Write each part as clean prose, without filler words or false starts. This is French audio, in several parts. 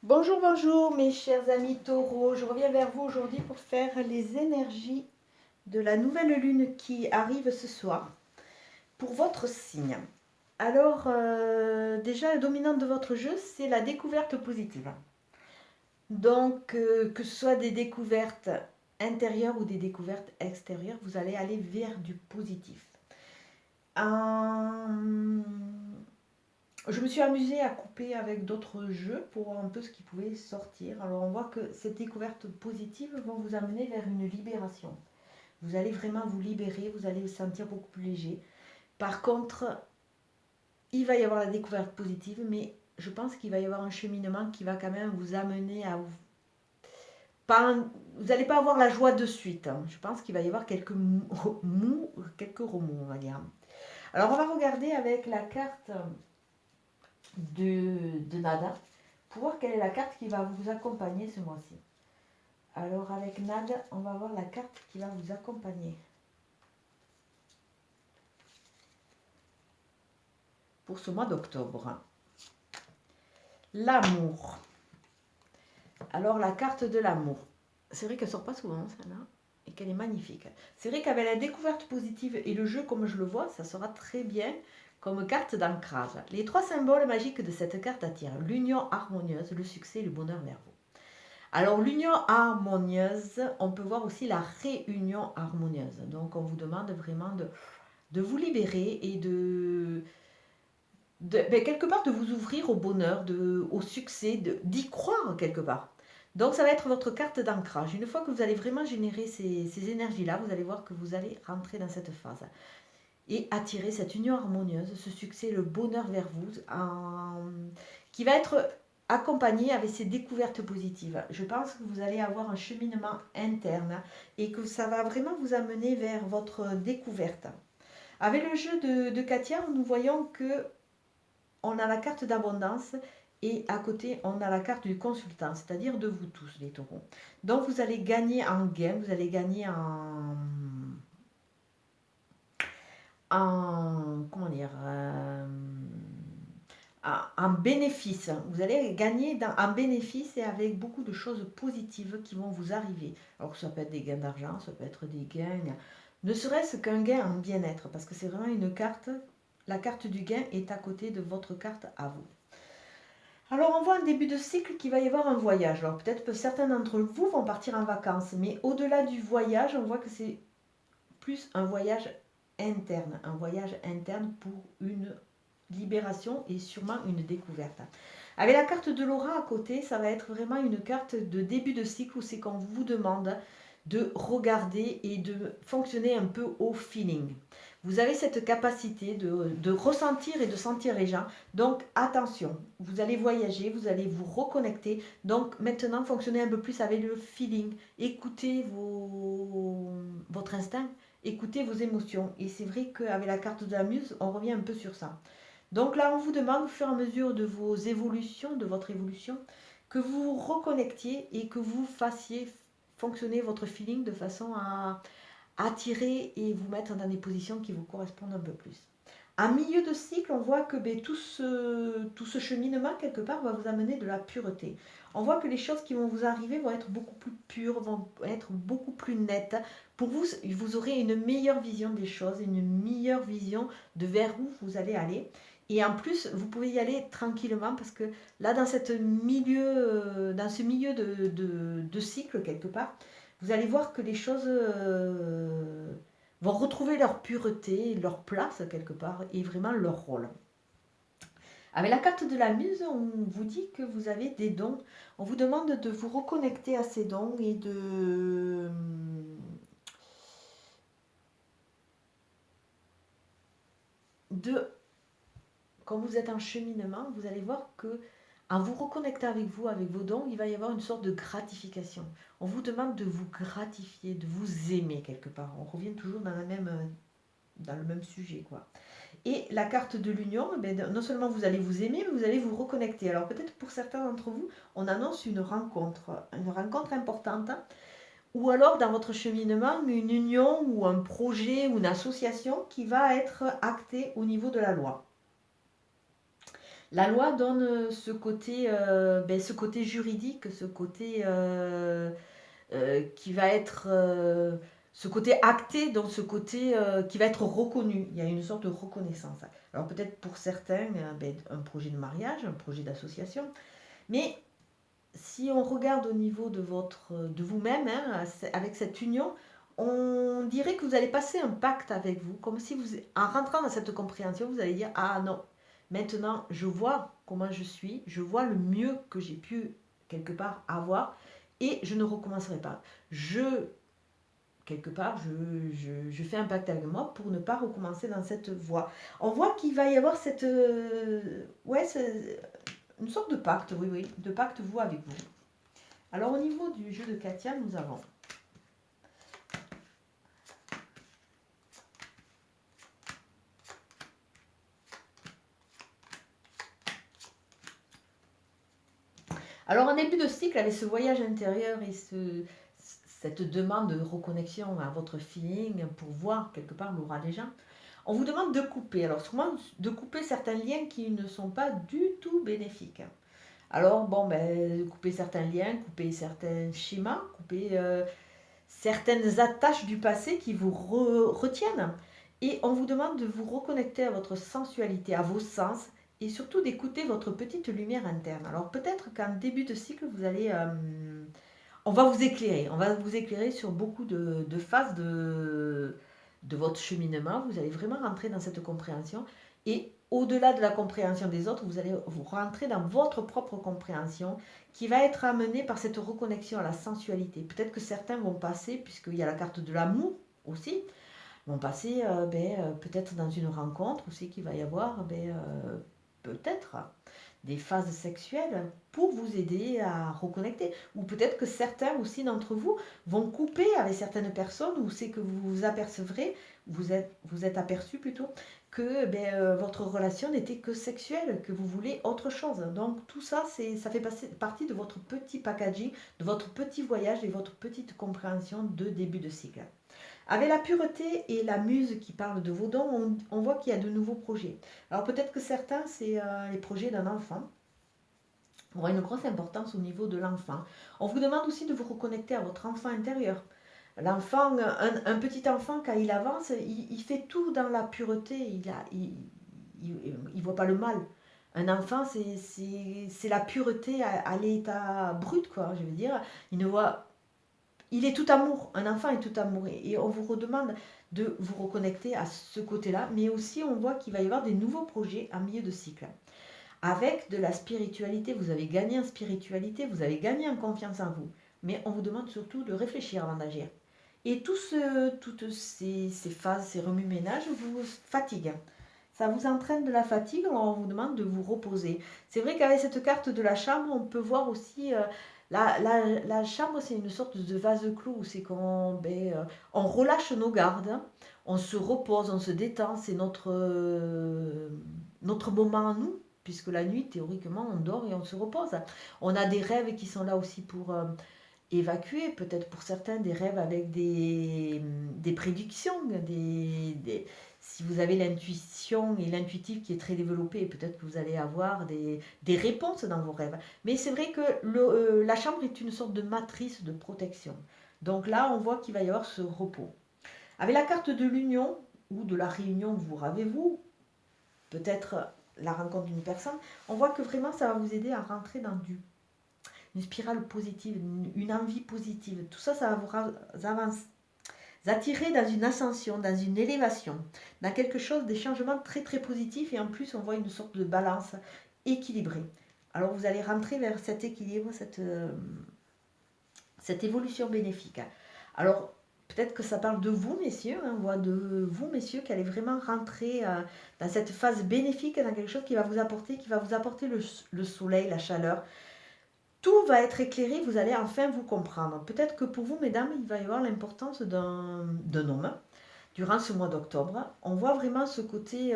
Bonjour, bonjour mes chers amis taureaux, je reviens vers vous aujourd'hui pour faire les énergies de la nouvelle lune qui arrive ce soir pour votre signe. Alors déjà la dominante de votre jeu c'est la découverte positive. Donc que ce soit des découvertes intérieures ou des découvertes extérieures, vous allez aller vers du positif. Je me suis amusée à couper avec d'autres jeux pour voir un peu ce qui pouvait sortir. Alors on voit que ces découvertes positives vont vous amener vers une libération. Vous allez vraiment vous libérer, vous allez vous sentir beaucoup plus léger. Par contre, il va y avoir la découverte positive, mais je pense qu'il va y avoir un cheminement qui va quand même vous amener à vous... Vous n'allez pas avoir la joie de suite. Je pense qu'il va y avoir quelques quelques remous, on va dire. Alors on va regarder avec la carte de Nada pour voir quelle est la carte qui va vous accompagner ce mois-ci. Alors avec Nada, on va voir la carte qui va vous accompagner pour ce mois d'octobre. L'amour. Alors la carte de l'amour. C'est vrai qu'elle sort pas souvent celle-là et qu'elle est magnifique. C'est vrai qu'avec la découverte positive et le jeu comme je le vois, ça sera très bien comme carte d'ancrage. Les trois symboles magiques de cette carte attirent l'union harmonieuse, le succès et le bonheur vers vous. Alors l'union harmonieuse, on peut voir aussi la réunion harmonieuse. Donc on vous demande vraiment de vous libérer et quelque part de vous ouvrir au bonheur, au succès, d'y croire quelque part. Donc ça va être votre carte d'ancrage. Une fois que vous allez vraiment générer ces énergies-là, vous allez voir que vous allez rentrer dans cette phase et attirer cette union harmonieuse, ce succès, le bonheur vers vous, qui va être accompagné avec ces découvertes positives. Je pense que vous allez avoir un cheminement interne et que ça va vraiment vous amener vers votre découverte. Avec le jeu de Katia, nous voyons que on a la carte d'abondance et à côté, on a la carte du consultant, c'est-à-dire de vous tous, les taureaux. Donc, vous allez gagner en gain, vous allez gagner comment dire, en bénéfice. Vous allez gagner en bénéfice et avec beaucoup de choses positives qui vont vous arriver. Alors, ça peut être des gains d'argent, ça peut être des gains, ne serait-ce qu'un gain en bien-être, parce que c'est vraiment une carte, la carte du gain est à côté de votre carte à vous. Alors on voit un début de cycle qu'il va y avoir un voyage. Alors peut-être que certains d'entre vous vont partir en vacances, mais au-delà du voyage, on voit que c'est plus un voyage interne pour une libération et sûrement une découverte. Avec la carte de l'aura à côté, ça va être vraiment une carte de début de cycle où c'est qu'on vous demande de regarder et de fonctionner un peu au feeling. Vous avez cette capacité de ressentir et de sentir les gens. Donc attention, vous allez voyager, vous allez vous reconnecter. Donc maintenant, fonctionnez un peu plus avec le feeling. Écoutez votre instinct, écoutez vos émotions. Et c'est vrai qu'avec la carte de la muse, on revient un peu sur ça. Donc là, on vous demande au fur et à mesure de vos évolutions, de votre évolution, que vous vous reconnectiez et que vous fassiez fonctionner votre feeling de façon à attirer et vous mettre dans des positions qui vous correspondent un peu plus. En milieu de cycle, on voit que tout ce cheminement, quelque part, va vous amener de la pureté. On voit que les choses qui vont vous arriver vont être beaucoup plus pures, vont être beaucoup plus nettes. Pour vous, vous aurez une meilleure vision des choses, une meilleure vision de vers où vous allez aller. Et en plus, vous pouvez y aller tranquillement parce que là, dans ce milieu de cycle, quelque part, vous allez voir que les choses vont retrouver leur pureté, leur place quelque part et vraiment leur rôle. Avec la carte de la muse, on vous dit que vous avez des dons. On vous demande de vous reconnecter à ces dons et quand vous êtes en cheminement, vous allez voir que en vous reconnectant avec vous, avec vos dons, il va y avoir une sorte de gratification. On vous demande de vous gratifier, de vous aimer quelque part. On revient toujours dans le même sujet, quoi. Et la carte de l'union, non seulement vous allez vous aimer, mais vous allez vous reconnecter. Alors peut-être pour certains d'entre vous, on annonce une rencontre importante, ou alors dans votre cheminement, une union ou un projet ou une association qui va être actée au niveau de la loi. La loi donne ce côté juridique, ce côté qui va être ce côté acté, donc ce côté qui va être reconnu. Il y a une sorte de reconnaissance. Alors peut-être pour certains, un projet de mariage, un projet d'association, mais si on regarde au niveau de vous-même, hein, avec cette union, on dirait que vous allez passer un pacte avec vous, comme si vous, en rentrant dans cette compréhension, vous allez dire, ah non, maintenant je vois comment je suis, je vois le mieux que j'ai pu quelque part avoir, et je ne recommencerai pas. Quelque part, je fais un pacte avec moi pour ne pas recommencer dans cette voie. On voit qu'il va y avoir cette, une sorte de pacte, oui, oui, de pacte vous avec vous. Alors au niveau du jeu de Katia, nous avons alors en début de cycle, avec ce voyage intérieur et cette demande de reconnexion à votre feeling pour voir quelque part l'aura des gens, on vous demande de couper. Alors souvent de couper certains liens qui ne sont pas du tout bénéfiques. Alors bon, couper certains liens, couper certains schémas, couper certaines attaches du passé qui vous retiennent. Et on vous demande de vous reconnecter à votre sensualité, à vos sens, et surtout d'écouter votre petite lumière interne. Alors peut-être qu'en début de cycle, on va vous éclairer sur beaucoup de phases de votre cheminement. Vous allez vraiment rentrer dans cette compréhension. Et au-delà de la compréhension des autres, vous allez vous rentrer dans votre propre compréhension qui va être amenée par cette reconnexion à la sensualité. Peut-être que certains vont passer, puisqu'il y a la carte de l'amour aussi, vont passer peut-être dans une rencontre aussi qu'il va y avoir peut-être des phases sexuelles pour vous aider à reconnecter. Ou peut-être que certains aussi d'entre vous vont couper avec certaines personnes où c'est que vous vous apercevrez, vous êtes aperçu plutôt, que votre relation n'était que sexuelle, que vous voulez autre chose. Donc tout ça, ça fait partie de votre petit packaging, de votre petit voyage et votre petite compréhension de début de cycle. Avec la pureté et la muse qui parle de vos dons, on voit qu'il y a de nouveaux projets. Alors peut-être que certains, c'est les projets d'un enfant. On aura une grosse importance au niveau de l'enfant. On vous demande aussi de vous reconnecter à votre enfant intérieur. L'enfant, un petit enfant, quand il avance, il fait tout dans la pureté. Il voit pas le mal. Un enfant, c'est la pureté à l'état brut, quoi. Je veux dire, il est tout amour, un enfant est tout amour. Et on vous redemande de vous reconnecter à ce côté-là, mais aussi on voit qu'il va y avoir des nouveaux projets en milieu de cycle. Avec de la spiritualité, vous avez gagné en spiritualité, vous avez gagné en confiance en vous, mais on vous demande surtout de réfléchir avant d'agir. Et toutes ces phases, ces remue-ménages vous fatiguent. Ça vous entraîne de la fatigue, alors on vous demande de vous reposer. C'est vrai qu'avec cette carte de la chambre, on peut voir aussi la chambre, c'est une sorte de vase clos, c'est qu'on on relâche nos gardes, on se repose, on se détend, c'est notre moment à nous, puisque la nuit, théoriquement, on dort et on se repose. On a des rêves qui sont là aussi pour évacuer, peut-être pour certains, des rêves avec des prédictions, si vous avez l'intuition et l'intuitif qui est très développé, peut-être que vous allez avoir des réponses dans vos rêves. Mais c'est vrai que la chambre est une sorte de matrice de protection. Donc là, on voit qu'il va y avoir ce repos. Avec la carte de l'union ou de la réunion, vous rêvez-vous, peut-être la rencontre d'une personne, on voit que vraiment ça va vous aider à rentrer dans une spirale positive, une envie positive. Tout ça, ça va vous attirer dans une ascension, dans une élévation, dans quelque chose, des changements très très positifs, et en plus on voit une sorte de balance équilibrée. Alors vous allez rentrer vers cet équilibre, cette évolution bénéfique. Alors peut-être que ça parle de vous, messieurs, on voit de vous, messieurs, qui allez vraiment rentrer dans cette phase bénéfique, dans quelque chose qui va vous apporter le soleil, la chaleur. Tout va être éclairé, vous allez enfin vous comprendre. Peut-être que pour vous, mesdames, il va y avoir l'importance d'un homme durant ce mois d'octobre. On voit vraiment ce côté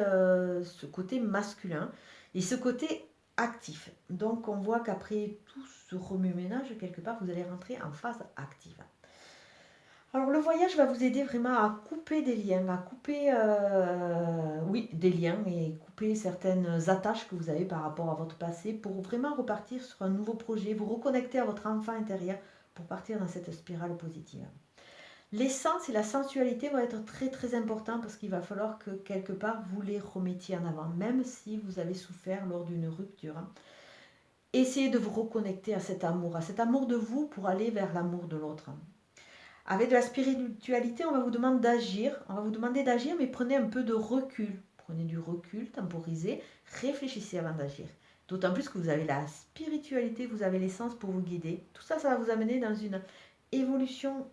masculin et ce côté actif. Donc on voit qu'après tout ce remue-ménage, quelque part, vous allez rentrer en phase active. Alors le voyage va vous aider vraiment à couper des liens, à couper oui, des liens et couper certaines attaches que vous avez par rapport à votre passé pour vraiment repartir sur un nouveau projet, vous reconnecter à votre enfant intérieur pour partir dans cette spirale positive. L'essence et la sensualité vont être très très importants parce qu'il va falloir que quelque part vous les remettiez en avant, même si vous avez souffert lors d'une rupture. Essayez de vous reconnecter à cet amour de vous pour aller vers l'amour de l'autre. Avec de la spiritualité, on va vous demander d'agir. On va vous demander d'agir, mais prenez un peu de recul. Prenez du recul, temporisez, réfléchissez avant d'agir. D'autant plus que vous avez la spiritualité, vous avez l'essence pour vous guider. Tout ça, ça va vous amener dans une évolution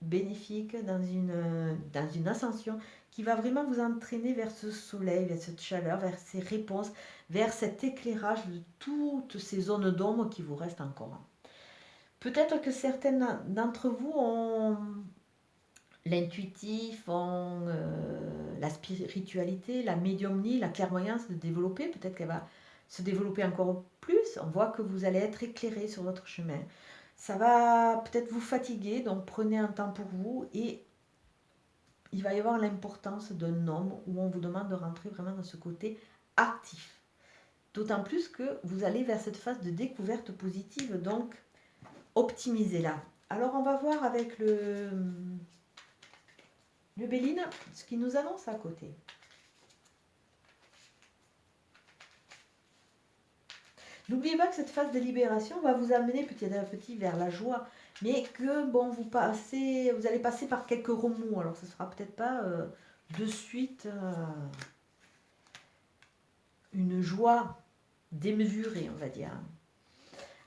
bénéfique, dans une ascension qui va vraiment vous entraîner vers ce soleil, vers cette chaleur, vers ces réponses, vers cet éclairage de toutes ces zones d'ombre qui vous restent encore. Peut-être que certaines d'entre vous ont l'intuitif, ont la spiritualité, la médiumnie, la clairvoyance de développer. Peut-être qu'elle va se développer encore plus. On voit que vous allez être éclairé sur votre chemin. Ça va peut-être vous fatiguer, donc prenez un temps pour vous et il va y avoir l'importance d'un homme où on vous demande de rentrer vraiment dans ce côté actif. D'autant plus que vous allez vers cette phase de découverte positive, donc optimisez-la. Alors on va voir avec le Béline ce qui nous annonce à côté. N'oubliez pas que cette phase de libération va vous amener petit à petit vers la joie, mais que bon, vous allez passer par quelques remous. Alors ce ne sera peut-être pas de suite une joie démesurée, on va dire.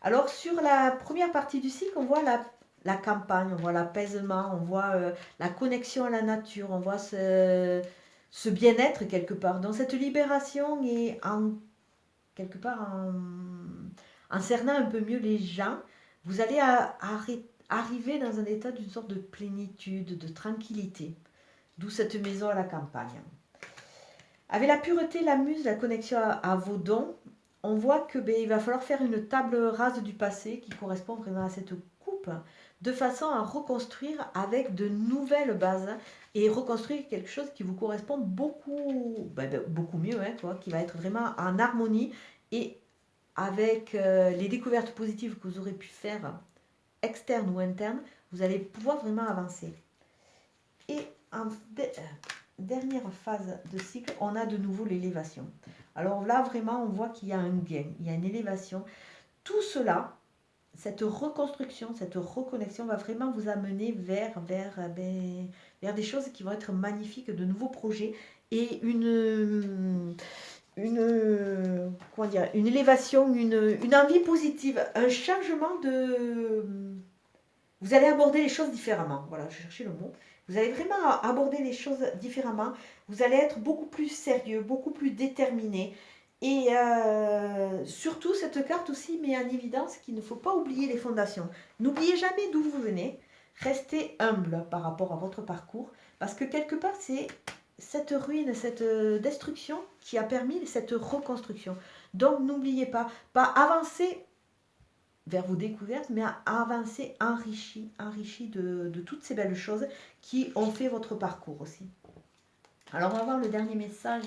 Alors sur la première partie du cycle, on voit la campagne, on voit l'apaisement, on voit la connexion à la nature, on voit ce bien-être quelque part. Donc cette libération est quelque part en cernant un peu mieux les gens, vous allez arriver dans un état d'une sorte de plénitude, de tranquillité. D'où cette maison à la campagne. Avec la pureté, la muse, la connexion à vos dons, on voit que il va falloir faire une table rase du passé qui correspond vraiment à cette coupe, de façon à reconstruire avec de nouvelles bases et reconstruire quelque chose qui vous correspond beaucoup mieux, qui va être vraiment en harmonie et avec les découvertes positives que vous aurez pu faire, externes ou internes, vous allez pouvoir vraiment avancer. Et en dernière phase de cycle, on a de nouveau l'élévation. Alors là, vraiment, on voit qu'il y a un gain, il y a une élévation. Tout cela, cette reconstruction, cette reconnexion va vraiment vous amener vers des choses qui vont être magnifiques, de nouveaux projets et une élévation, une envie positive, un changement de... Vous allez aborder les choses différemment. Voilà, je cherchais le mot. Vous allez vraiment aborder les choses différemment. Vous allez être beaucoup plus sérieux, beaucoup plus déterminé. Et surtout, cette carte aussi met en évidence qu'il ne faut pas oublier les fondations. N'oubliez jamais d'où vous venez. Restez humble par rapport à votre parcours. Parce que quelque part, c'est cette ruine, cette destruction qui a permis cette reconstruction. Donc n'oubliez pas avancer vers vos découvertes, mais à avancer enrichi de toutes ces belles choses qui ont fait votre parcours aussi. Alors on va voir le dernier message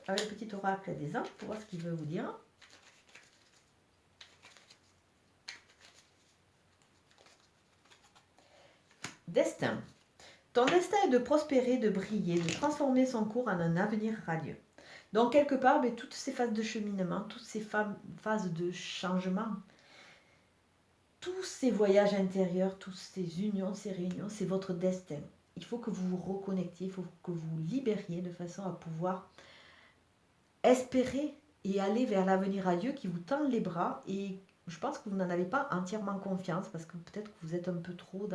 avec le petit oracle des anges pour voir ce qu'il veut vous dire. Destin. Ton destin est de prospérer, de briller, de transformer son cours en un avenir radieux. Donc quelque part, toutes ces phases de cheminement, toutes ces phases de changement, tous ces voyages intérieurs, toutes ces unions, ces réunions, c'est votre destin. Il faut que vous vous reconnectiez, il faut que vous vous libériez de façon à pouvoir espérer et aller vers l'avenir radieux qui vous tend les bras. Et je pense que vous n'en avez pas entièrement confiance parce que peut-être que vous êtes un peu trop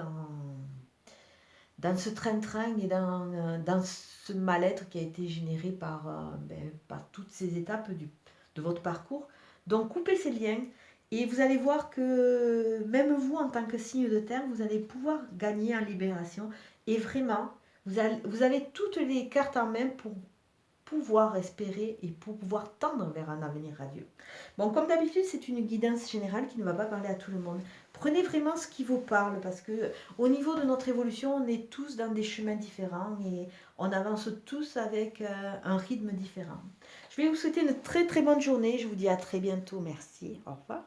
dans ce train-train et dans ce mal-être qui a été généré par toutes ces étapes de votre parcours. Donc coupez ces liens et vous allez voir que même vous, en tant que signe de terre, vous allez pouvoir gagner en libération. Et vraiment, vous avez toutes les cartes en main pour pouvoir espérer et pour pouvoir tendre vers un avenir radieux. Bon, comme d'habitude, c'est une guidance générale qui ne va pas parler à tout le monde. Prenez vraiment ce qui vous parle parce que au niveau de notre évolution, on est tous dans des chemins différents et on avance tous avec un rythme différent. Je vais vous souhaiter une très très bonne journée. Je vous dis à très bientôt. Merci. Au revoir.